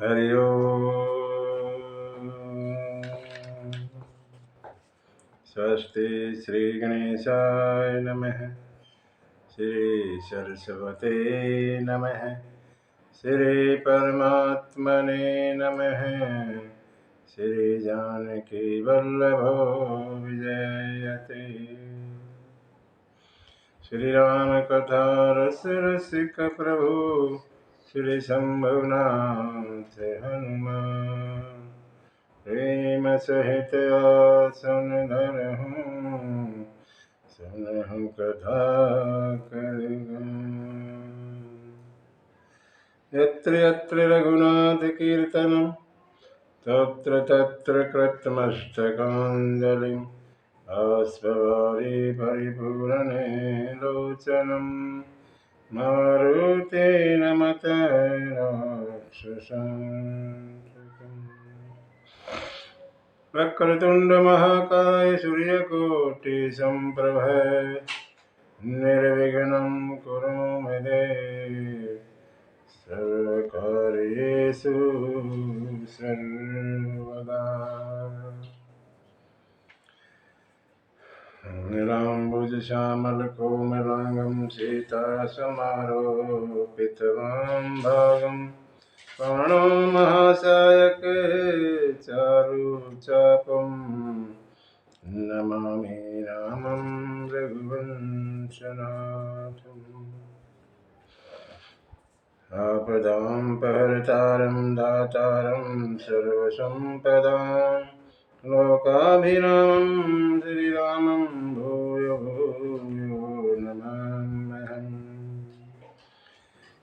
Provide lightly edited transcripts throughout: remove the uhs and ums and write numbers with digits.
हरि ओम। स्वस्ति श्री गणेशाय नमः। श्री सरस्वते नमः। श्री परमात्मने नमः। श्री जानकी वल्लभो विजयते। श्री राम कथा रस रसिक प्रभु श्री शंभुनाथ हनुमान। प्रेम सहित आसन धरहूँ सुनहु कथा करिगुण। यत्र यत्र रघुनाथ कीर्तनं तत्र तत्र कृतमस्तकाञ्जलिं आस्वादे परिपूरणे लोचनं मारुते नमत राक्षसान्तकम्। वक्रतुंड महाकाय सूर्यकोटि संप्रभ निर्विघ्नं कुरु मे देव सर्वकार्येषु सर्वदा। नीलाम्बुजश्यामलकोमलाङ्गं सीतासमारोपितवां भागं बाणो महासायक चारुचापं नमामि रामं रघुवंशनाथम्। आपदां पहर्तारं दातारं सर्वसम्पदां लोकाभिरामं श्रीरामं भूयो भूयो नमाम्यहम्।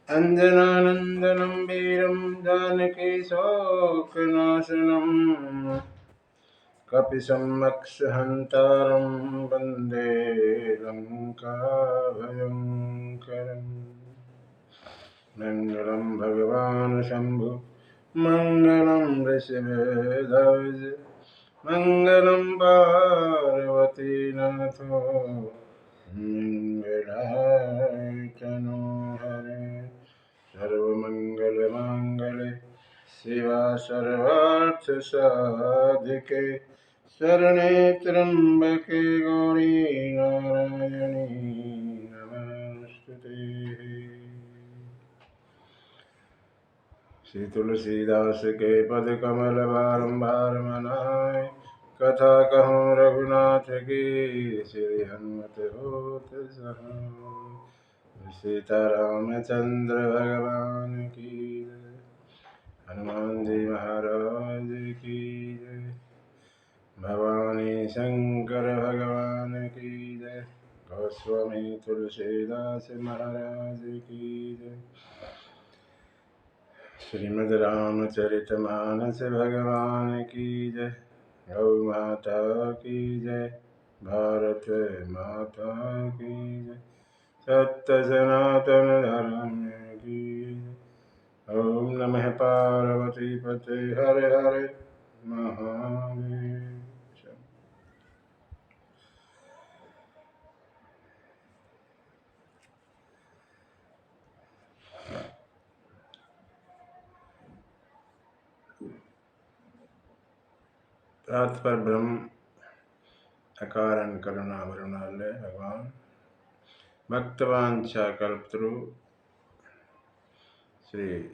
अञ्जनानन्दनं वीरं जानकी शोकनाशनं कपिसम्मक्षहन्तारं वन्दे लङ्काभयङ्करम्। मङ्गलं भगवान् शम्भु मङ्गलं ऋषभध्वज मङ्गलं पार्वतीनाथो मङ्गलाय तनोहरे। सर्वमङ्गलमाङ्गल्ये शिवा सर्वार्थसाधिके शरणे त्र्यम्बके गौरी नारायणी नमस्तुते। श्री तुलसीदास के पद कमल बारंबार मनाए कथा कहूँ रघुनाथ की श्री हनुमत होत सहाय। सीतारामचंद्र भगवान की जय। हनुमान जी महाराज की जय। भवानी शंकर भगवान की जय। गोस्वामी तुलसीदास महाराज की जय। श्रीमद् रामचरितमानस भगवान की जय। गौ माता की जय। भारत माता की जय। सत्य सनातन धर्म की जय। ओम नमः पार्वती पते हर हर महादेव। तात्पर ब्रह्म अकारण करुणा वरुणालय भगवान भक्तवांछा कल्पतरु श्री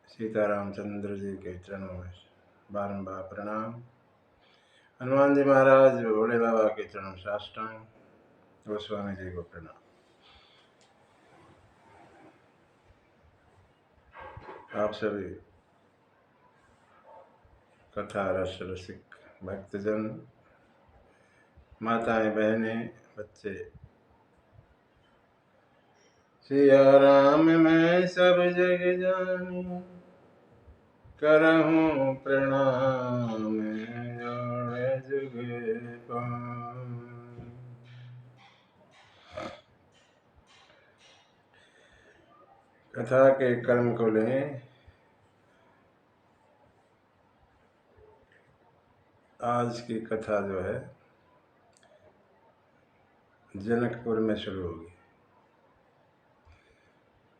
सीतारामचंद्र जी के चरणों में बारंबार प्रणाम। हनुमान जी महाराज भोले बाबा के चरण साष्टांग। गोस्वामी जी को प्रणाम। आप सभी कथा रस रसिक भक्तजन, माताएं, बहनें, बच्चे, सिया राम मैं सब जग जानी करहूँ प्रणाम जोड़े जुग पान। कथा के कर्म को लें। आज की कथा जो है जनकपुर में शुरू होगी।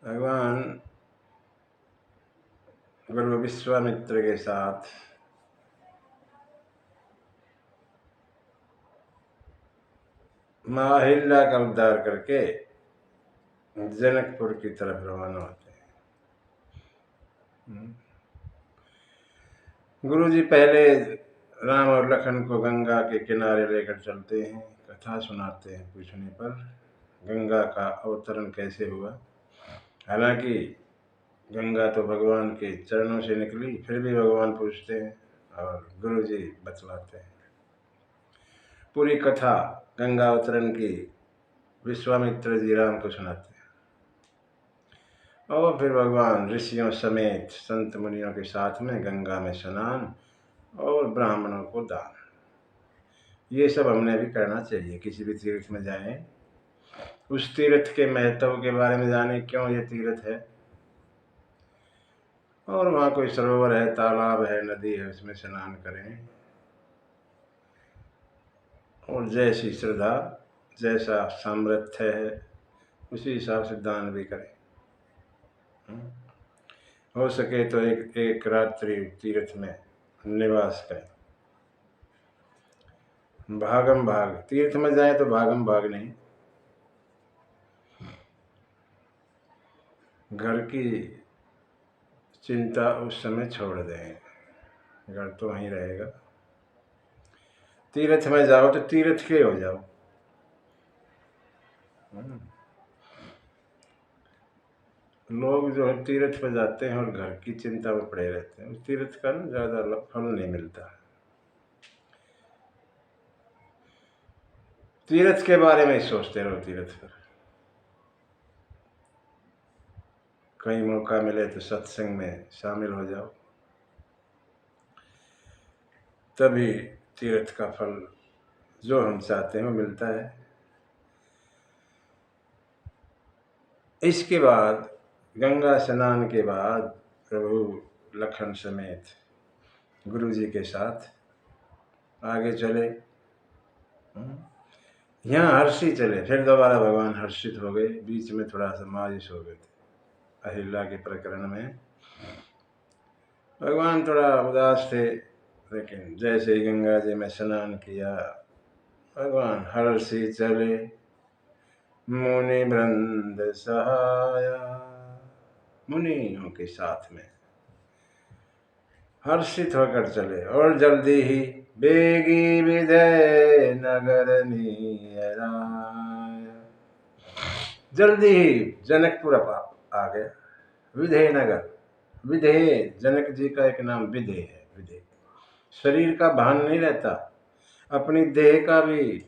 भगवान गुरु विश्वामित्र के साथ माँ अहिल्या का उद्धार करके जनकपुर की तरफ रवाना होते हैं। गुरु जी पहले राम और लखन को गंगा के किनारे लेकर चलते हैं, कथा सुनाते हैं। पूछने पर गंगा का अवतरण कैसे हुआ। हालांकि गंगा तो भगवान के चरणों से निकली, फिर भी भगवान पूछते हैं और गुरु जी बतलाते हैं। पूरी कथा गंगा अवतरण की विश्वामित्र जी राम को सुनाते हैं और फिर भगवान ऋषियों समेत संत मुनियों के साथ में गंगा में स्नान और ब्राह्मणों को दान, ये सब हमने भी करना चाहिए। किसी भी तीर्थ में जाएं, उस तीर्थ के महत्व के बारे में जानें, क्यों ये तीर्थ है, और वहाँ कोई सरोवर है, तालाब है, नदी है, उसमें स्नान करें और जैसी श्रद्धा, जैसा सामर्थ्य है, उसी हिसाब से दान भी करें। हो सके तो एक रात्रि तीर्थ में निवास करें। भागम भाग तीर्थ में जाए तो भागम भाग नहीं, घर की चिंता उस समय छोड़ दें, घर तो वहीं रहेगा। तीर्थ में जाओ तो तीर्थ के हो जाओ। लोग जो है तीर्थ पर जाते हैं और घर की चिंता में पड़े रहते हैं, उस तीर्थ का ना ज़्यादा फल नहीं मिलता। तीर्थ के बारे में सोचते रहो। तीर्थ पर कहीं मौका मिले तो सत्संग में शामिल हो जाओ, तभी तीर्थ का फल जो हम चाहते हैं वो मिलता है। इसके बाद गंगा स्नान के बाद प्रभु लखन समेत गुरु जी के साथ आगे चले। यहाँ हर्षी चले, फिर दोबारा भगवान हर्षित हो गए। बीच में थोड़ा सा मायूस हो गए थे अहिल्या के प्रकरण में, भगवान थोड़ा उदास थे। लेकिन जैसे ही गंगा जी में स्नान किया, भगवान हर्षी चले। मुनि वृंद सहाया, मुनियों के साथ में हर्षित होकर चले। और जल्दी ही बेगी विदय नगर नियराया, जल्दी ही जनकपुर आ गया। विधेय नगर, विधेय जनक जी का एक नाम विधेय है। विधेय शरीर का भान नहीं रहता, अपनी देह का भी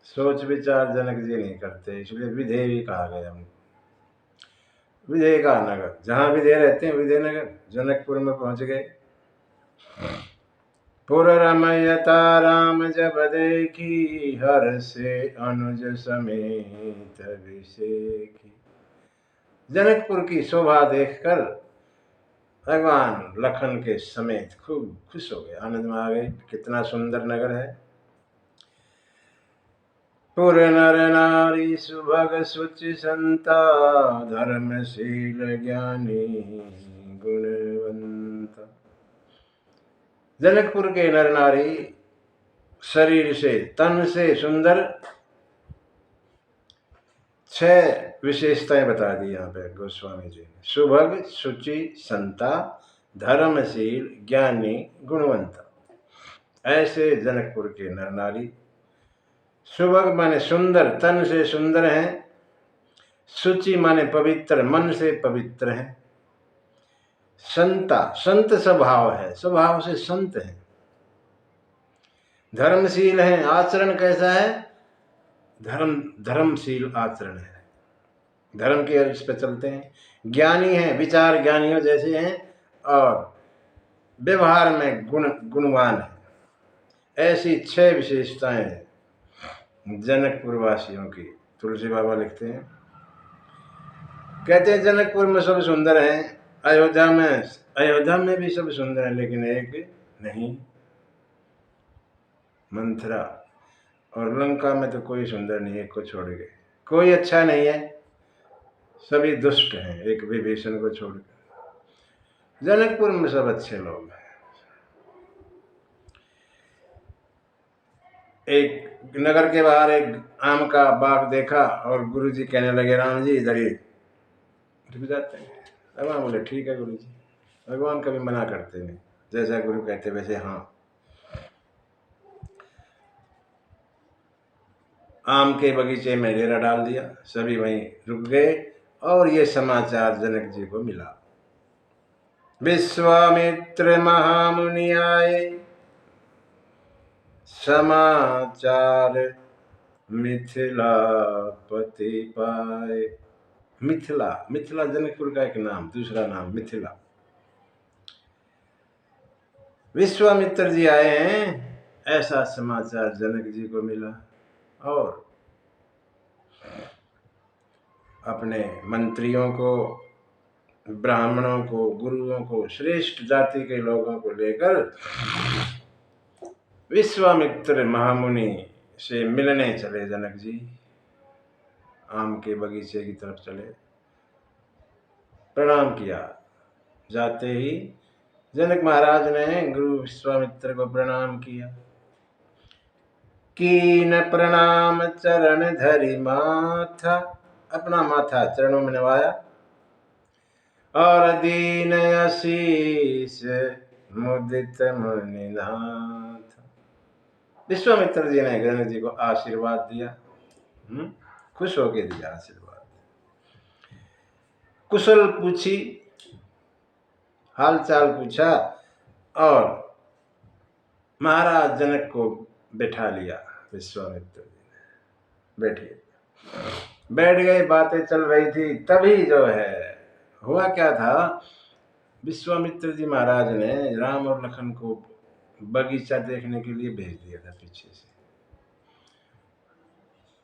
सोच विचार जनक जी नहीं करते, इसलिए विधेय भी कहा गया उनको। विधेय का नगर, जहाँ विधेय रहते हैं विधेय नगर, जनकपुर में पहुंच गए। पुर रमयता राम जब देखी, हर से अनुज समेत अभिषेकी। जनकपुर की शोभा देखकर भगवान लखन के समेत खूब खुश हो गए, आनंद में आ गए। कितना सुंदर नगर है। पुर नर नारी सुभग सुचि संता, धर्मशील ज्ञानी गुणवंता। जनकपुर के नर नारी शरीर से, तन से सुंदर। 6 विशेषताएं बता दी यहाँ पे गोस्वामी जी ने। सुभग सुचि संता, धर्मशील ज्ञानी गुणवंता, ऐसे जनकपुर के नर नारी। सुभग माने सुंदर, तन से सुंदर हैं। सुचि माने पवित्र, मन से पवित्र हैं। संता, संत स्वभाव है, स्वभाव से संत हैं। धर्मशील हैं, आचरण कैसा है, धर्मशील आचरण है, धर्म के इस पर चलते हैं। ज्ञानी हैं, विचार ज्ञानियों जैसे हैं, और व्यवहार में गुणवान है। ऐसी 6 विशेषताएं हैं जनकपुर वासियों की। तुलसी बाबा लिखते हैं, कहते हैं जनकपुर में सब सुंदर हैं, अयोध्या में भी सब सुंदर हैं, लेकिन एक नहीं, मंथरा और लंका में तो कोई सुंदर नहीं है, एक को छोड़ के कोई अच्छा नहीं है, सभी दुष्ट हैं, एक विभीषण को छोड़कर। जनकपुर में सब अच्छे लोग हैं। एक नगर के बाहर एक आम का बाग देखा और गुरुजी कहने लगे, राम जी इधर ही रुक जाते हैं। भगवान बोले, ठीक है गुरुजी। भगवान कभी मना करते नहीं, जैसा गुरु कहते वैसे हाँ। आम के बगीचे में डेरा डाल दिया, सभी वहीं रुक गए और ये समाचार जनक जी को मिला। विश्वामित्र महामुनि आए, समाचार मिथिलापति पाए। मिथिला, मिथिला जनकपुर का एक नाम, दूसरा नाम मिथिला। विश्वामित्र जी आए हैं, ऐसा समाचार जनक जी को मिला और अपने मंत्रियों को, ब्राह्मणों को, गुरुओं को, श्रेष्ठ जाति के लोगों को लेकर विश्वामित्र महामुनि से मिलने चले जनक जी। आम के बगीचे की तरफ चले, प्रणाम किया। जाते ही जनक महाराज ने गुरु विश्वामित्र को प्रणाम किया। कीन प्रणाम चरण धरि माथा, अपना माथा चरणों में नवाया और दीन आशीष मुदित मुनिनाथ। विश्वामित्र जी ने जनक जी को आशीर्वाद दिया, खुश होके दिया आशीर्वाद। कुशल पूछी, हालचाल पूछा और महाराज जनक को बैठा लिया। विश्वामित्र जी ने बैठिए, बैठ गए। बातें चल रही थी, तभी जो है हुआ क्या था, विश्वामित्र जी महाराज ने राम और लखन को बगीचा देखने के लिए भेज दिया था पीछे से,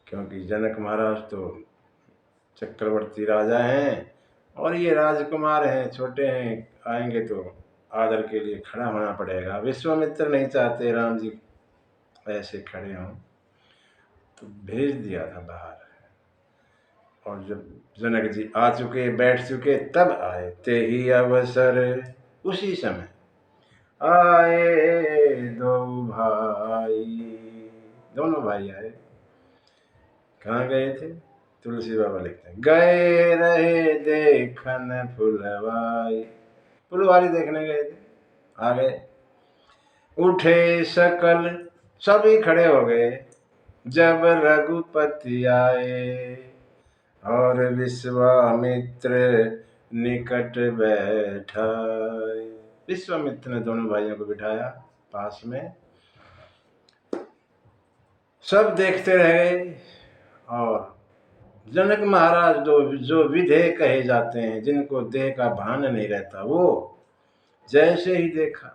क्योंकि जनक महाराज तो चक्रवर्ती राजा हैं और ये राजकुमार हैं, छोटे हैं, आएंगे तो आदर के लिए खड़ा होना पड़ेगा। विश्वामित्र नहीं चाहते राम जी ऐसे खड़े हों, तो भेज दिया था बाहर। और जब जनक जी आ चुके, बैठ चुके, तब आए। ते ही अवसर, उसी समय आए दो भाई, दोनों भाई आए। कहाँ गए थे? तुलसी बाबा लिखते हैं, गए रहे देखन फुलवाई, फुलवारी देखने गए थे, आ गए। उठे सकल, सभी खड़े हो गए। जब रघुपति आए और विश्वामित्र निकट बैठाए। विश्वामित्र ने दोनों भाइयों को बिठाया पास में, सब देखते रहे। और जनक महाराज जो विधेय कहे जाते हैं, जिनको देह का भान नहीं रहता, वो जैसे ही देखा,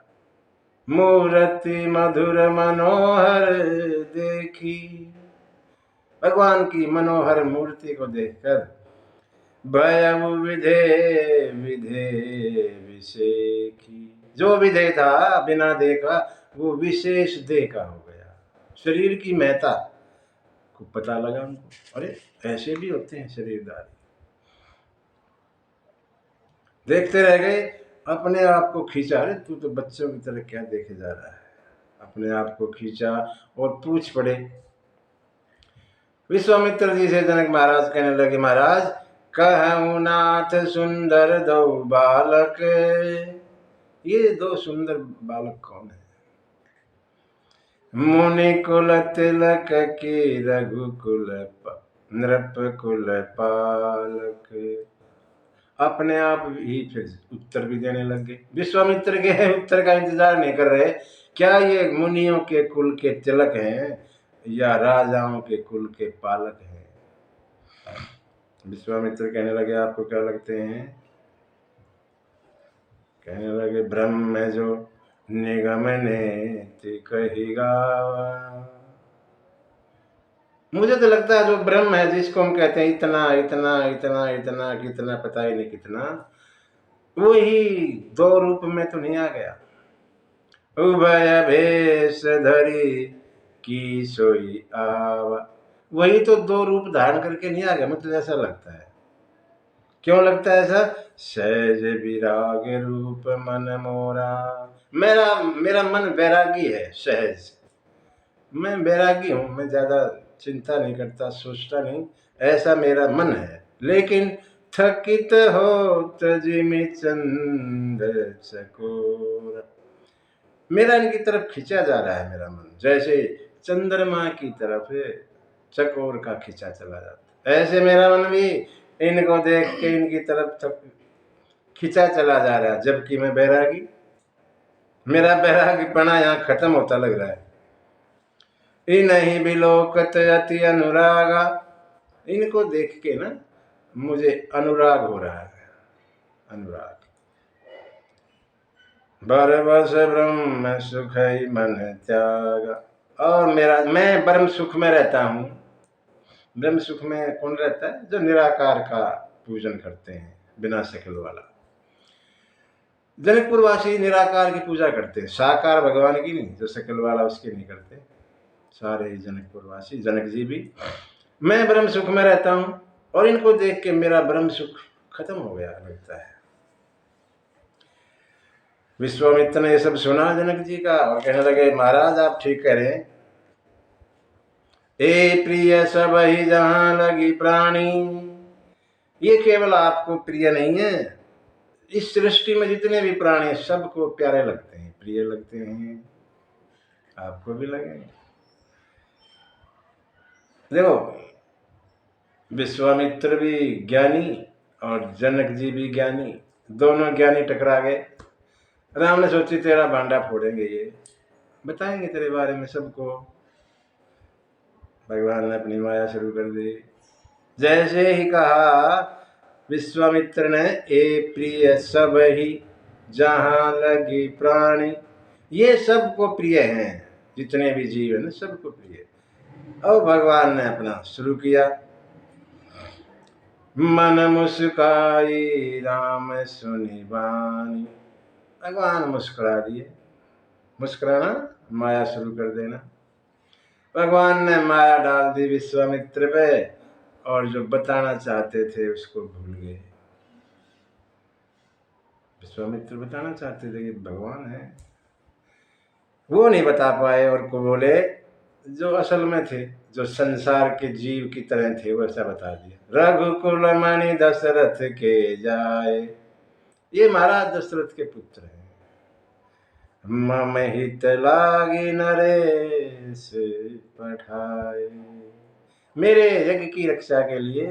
मूर्ति मधुर मनोहर देखी, भगवान की मनोहर मूर्ति को देखकर भयउ विधे विधे विशेखी, जो विधेय था बिना देखा वो विशेष देह का हो गया। शरीर की महत्ता को पता लगा उनको, अरे ऐसे भी होते हैं शरीरदारी। देखते रह गए, अपने आप को खींचा, अरे तू तो बच्चों की तरह क्या देखे जा रहा है। अपने आप को खींचा और पूछ पड़े। विश्वामित्र जी से जनक महाराज कहने लगे, महाराज कहूँ नाथ सुंदर दो बालक, ये दो सुंदर बालक कौन है? मुनि कुल तिलक की रघुकुल नृप कुल पालक। अपने आप ही फिर उत्तर भी देने लग गए। विश्वामित्र के उत्तर का इंतजार नहीं कर रहे, क्या ये मुनियों के कुल के तिलक हैं या राजाओं के कुल के पालक हैं? विश्वामित्र कहने लगे, आपको क्या लगते हैं? कहने लगे, ब्रह्म है जो निगम नेति कही गावा। मुझे तो लगता है जो ब्रह्म है, जिसको हम कहते हैं इतना इतना इतना इतना कितना, पता ही नहीं कितना, वही दो रूप में तो नहीं आ गया। उभय भेष धरी की सोई आवा, वही तो दो रूप धारण करके नहीं आ गया। मुझे ऐसा लगता है क्यों लगता है ऐसा? सहज विराग रूप मन मोरा। मेरा मेरा मन वैरागी है, सहज। मैं वैरागी हूँ, मैं ज़्यादा चिंता नहीं करता, सोचता नहीं, ऐसा मेरा मन है। लेकिन थकित हो तजिमि चंद चकोर, मेरा इनकी तरफ खींचा जा रहा है मेरा मन, जैसे चंद्रमा की तरफ चकोर का खींचा चला जाता है, ऐसे मेरा मन भी इनको देख के इनकी तरफ खींचा चला जा रहा है। जबकि मैं बैरागी, मेरा बैरागीपना यहाँ खत्म होता लग रहा है। इन्हीं बिलोकत अति अनुरागा, इनको देख के ना मुझे अनुराग हो रहा है, अनुराग। बरबस ब्रह्म सुख मन त्याग, और मैं ब्रह्म सुख में रहता हूँ। ब्रह्म सुख में कौन रहता है? जो निराकार का पूजन करते हैं, बिना शकल वाला। जनकपुर वासी निराकार की पूजा करते हैं, साकार भगवान की नहीं, जो शकल वाला उसकी नहीं करते। सारे जनकपुर वासी, जनक जी भी। मैं ब्रह्म सुख में रहता हूँ और इनको देख के मेरा ब्रह्म सुख खत्म हो गया लगता है। विश्वामित्र ने ये सब सुना जनक जी का और कहने लगे, महाराज आप ठीक कह रहे हैं। ए प्रिय सब ही जहां लगी प्राणी, ये केवल आपको प्रिय नहीं है, इस सृष्टि में जितने भी प्राणी सबको प्यारे लगते हैं, प्रिय लगते हैं, आपको भी लगेंगे। देखो, विश्वामित्र भी ज्ञानी और जनक जी भी ज्ञानी, दोनों ज्ञानी टकरा गए। राम ने सोची तेरा भांडा फोड़ेंगे, ये बताएंगे तेरे बारे में सबको। भगवान ने अपनी माया शुरू कर दी। जैसे ही कहा विश्वामित्र ने, ए प्रिय सब ही जहां लगी प्राणी, ये सबको प्रिय हैं, जितने भी जीव है ना सबको प्रिय। और भगवान ने अपना शुरू किया। मन मुस्काई राम सुनि बानी, भगवान मुस्कुरा दिए। मुस्कुराना माया शुरू कर देना। भगवान ने माया डाल दी विश्वामित्र पे और जो बताना चाहते थे उसको भूल गए। विश्वामित्र बताना चाहते थे कि भगवान है, वो नहीं बता पाए और को बोले जो असल में थे, जो संसार के जीव की तरह थे, वैसा बता दिया। रघुकुल मणि दशरथ के जाए, ये महाराज दशरथ के पुत्र हैं। मम हित लागी नरेश पठाए, मेरे यज्ञ की रक्षा के लिए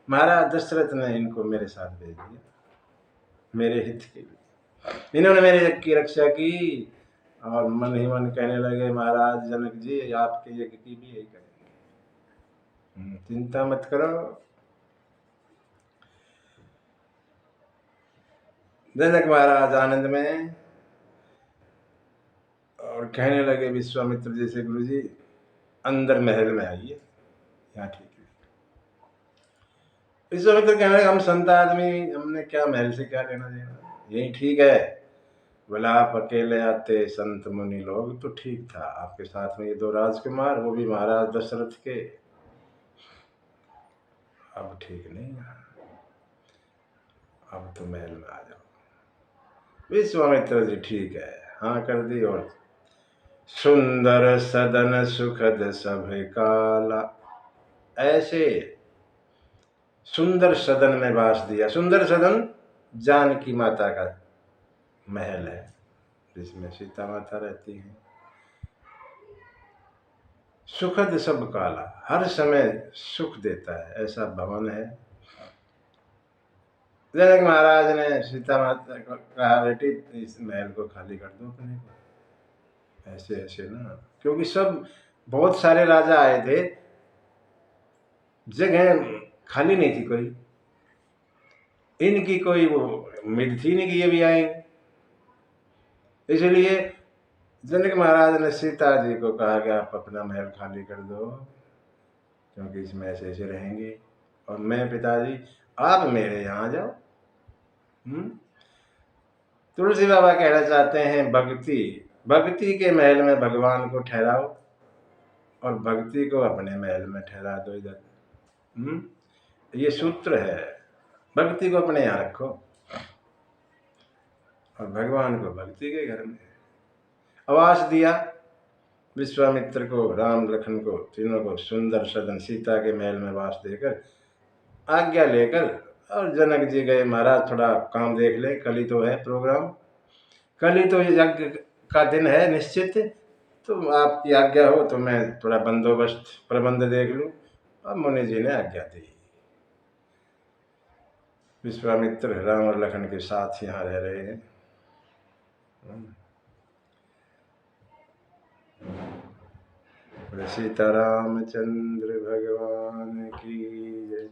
महाराज दशरथ ने इनको मेरे साथ भेज दिया, मेरे हित के लिए। इन्होंने मेरे यज्ञ की रक्षा की और मन ही मन कहने लगे, महाराज जनक जी आपके यज्ञ की भी यही करेंगे, चिंता मत करो। जनक महाराज आनंद में और कहने लगे विश्वामित्र जी से, गुरु जी अंदर महल में आइए, यहाँ ठीक है। विश्वामित्र कहने लगे, हम संत आदमी, हमने क्या महल से क्या लेना देना, यही ठीक है। बोला आप अकेले आते संत मुनि लोग तो ठीक था, आपके साथ में ये दो राजकुमार, वो भी महाराज दशरथ के, अब ठीक नहीं, अब तो महल में आ जाओ। विश्वामित्र जी ठीक है, हाँ कर दी। और सुंदर सदन सुखद सब काला, ऐसे सुंदर सदन में वास दिया। सुंदर सदन जानकी माता का महल है, जिसमें सीता माता रहती हैं। सुखद सब काला, हर समय सुख देता है, ऐसा भवन है। जनक महाराज ने सीता माता को कहा, बेटी इस महल को खाली कर दो अपने को, ऐसे ऐसे ना, क्योंकि सब बहुत सारे राजा आए थे, जगह खाली नहीं थी कोई, इनकी कोई वो उम्मीद थी नहीं कि ये भी आएंगे। इसलिए जनक महाराज ने सीता जी को कहा कि आप अपना महल खाली कर दो, क्योंकि इसमें ऐसे ऐसे रहेंगे, और मैं पिताजी आप मेरे यहाँ जाओ। तुलसी बाबा कहना चाहते हैं, भक्ति के महल में भगवान को ठहराओ और भक्ति को अपने महल में ठहरा दो इधर। ये सूत्र है। भक्ति को अपने यहाँ रखो और भगवान को भक्ति के घर में। आवास दिया विश्वामित्र को, राम लखन को, तीनों को सुंदर सदन सीता के महल में वास देकर आज्ञा लेकर, और जनक जी गए, महाराज थोड़ा काम देख ले, कल ही तो है प्रोग्राम, कल ही तो यज्ञ का दिन है निश्चित, तो आपकी आज्ञा हो तो मैं थोड़ा बंदोबस्त प्रबंध देख लूं। अब मुनि जी ने आज्ञा दी। विश्वामित्र राम और लखन के साथ यहाँ रह रहे हैं। सीतारामचंद्र भगवान की जय।